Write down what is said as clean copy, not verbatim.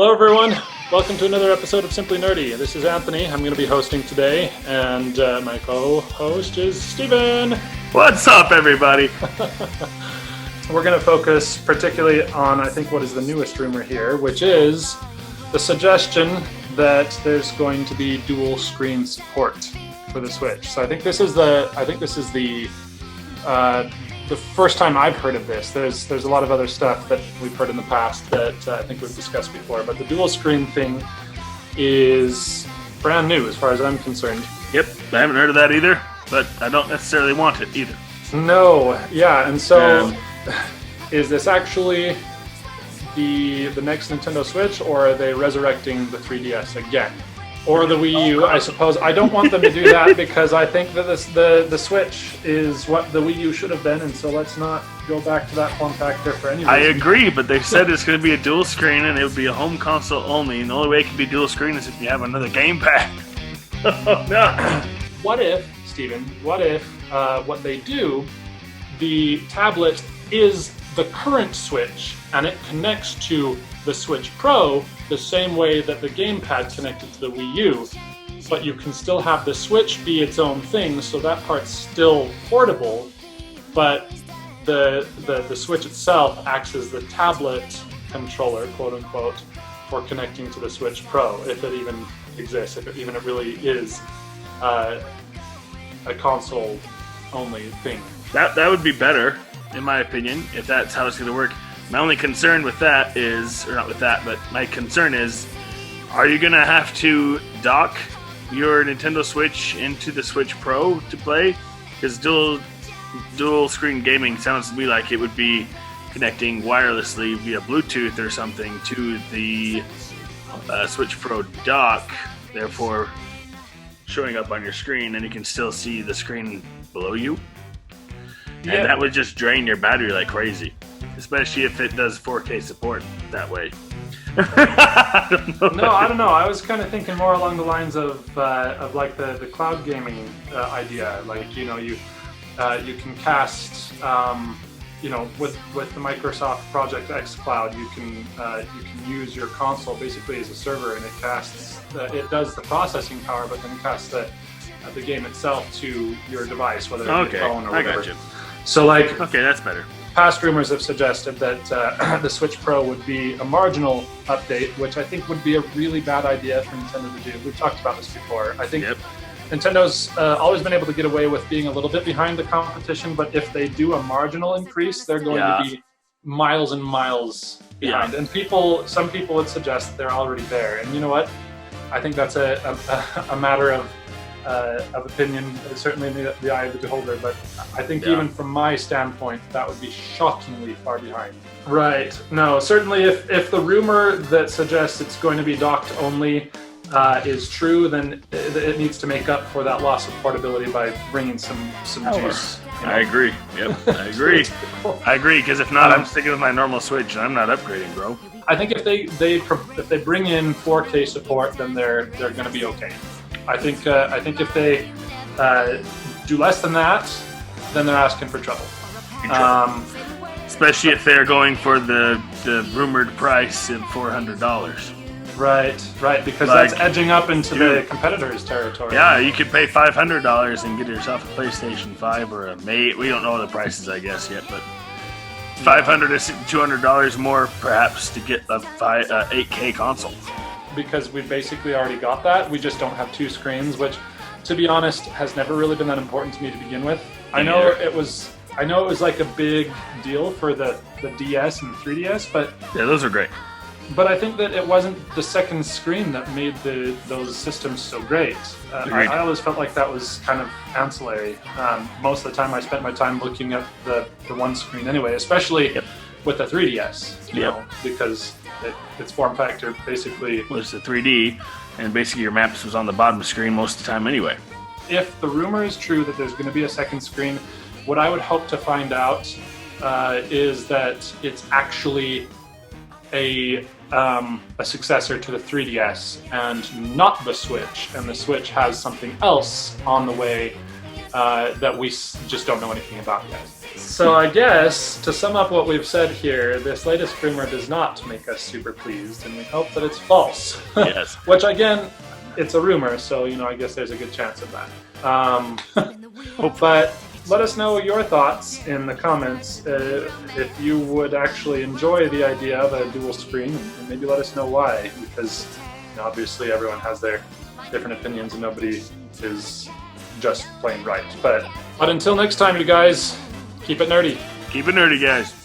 Hello everyone, welcome to another episode of Simply Nerdy. This is Anthony, I'm going to be hosting today, and my co-host is Steven. What's up everybody? We're going to focus particularly on, I think, what is the newest rumor here, which is the suggestion that there's going to be dual screen support for the Switch. So I think this is the first time I've heard of this. There's a lot of other stuff that we've heard in the past that I think we've discussed before, but the dual screen thing is brand new as far as I'm concerned. Yep, I haven't heard of that either, but I don't necessarily want it either. No, yeah, and so is this actually the next Nintendo Switch, or are they resurrecting the 3DS again? Or the Wii U, I suppose. I don't want them to do that because I think that the Switch is what the Wii U should have been, and so let's not go back to that form factor for any reason. I agree, but they said it's going to be a dual screen and it would be a home console only, and the only way it can be dual screen is if you have another gamepad. Oh, no. What if, Steven, what they do, the tablet is the current Switch and it connects to the Switch Pro the same way that the gamepad connected to the Wii U, but you can still have the Switch be its own thing, so that part's still portable, but the Switch itself acts as the tablet controller, quote unquote, for connecting to the Switch Pro, if it even exists, if it really is a console only thing. That would be better, in my opinion, if that's how it's going to work. My only concern with that is, or not with that, but my concern is, are you going to have to dock your Nintendo Switch into the Switch Pro to play? Because dual screen gaming sounds to me like it would be connecting wirelessly via Bluetooth or something to the Switch Pro dock, therefore showing up on your screen, and you can still see the screen below you. Yeah. And that would just drain your battery like crazy. Especially if it does 4K support that way. I don't know. I was kind of thinking more along the lines of like the cloud gaming idea. Like, you can cast, with the Microsoft Project X Cloud, you can use your console basically as a server, and it casts. It does the processing power, but then casts the game itself to your device, whether it be a phone or whatever. I got you. So okay, that's better. Past rumors have suggested that the Switch Pro would be a marginal update, which I think would be a really bad idea for Nintendo to do. We've talked about this before. I think Nintendo's always been able to get away with being a little bit behind the competition, but if they do a marginal increase, they're going to be miles and miles behind. And some people would suggest they're already there. And you know what? I think that's a matter of opinion, certainly in the eye of the beholder, but I think even from my standpoint, that would be shockingly far behind. Right. No, certainly if the rumor that suggests it's going to be docked only is true, then it needs to make up for that loss of portability by bringing some juice. I agree. Yep, I agree. I agree, because if not, I'm sticking with my normal Switch, and I'm not upgrading, bro. I think if they bring in 4K support, then they're going to be okay. I think if they do less than that, then they're asking for trouble. Especially if they're going for the rumored price of $400. Right, because that's edging up into the competitors' territory. Yeah, you could pay $500 and get yourself a PlayStation 5 or a Mate. We don't know the prices, I guess, yet, but $500 to $200 more, perhaps, to get a 8K console. Because we basically already got that. We just don't have two screens, which, to be honest, has never really been that important to me to begin with. I know it was like a big deal for the DS and 3DS, but yeah, those are great. But I think that it wasn't the second screen that made those systems so great. I always felt like that was kind of ancillary. Most of the time, I spent my time looking at the one screen anyway, especially with the 3DS. You know, because its form factor basically was the 3D, and basically your maps was on the bottom screen most of the time anyway. If the rumor is true that there's going to be a second screen, what I would hope to find out is that it's actually a successor to the 3DS and not the Switch, and the Switch has something else on the way that we just don't know anything about yet. So I guess, to sum up what we've said here, this latest rumor does not make us super pleased, and we hope that it's false. Yes. Which, again, it's a rumor, so, I guess there's a good chance of that. But let us know your thoughts in the comments if you would actually enjoy the idea of a dual screen, and maybe let us know why, because obviously everyone has their different opinions and nobody is just plain right. But until next time, you guys, keep it nerdy. Keep it nerdy, guys.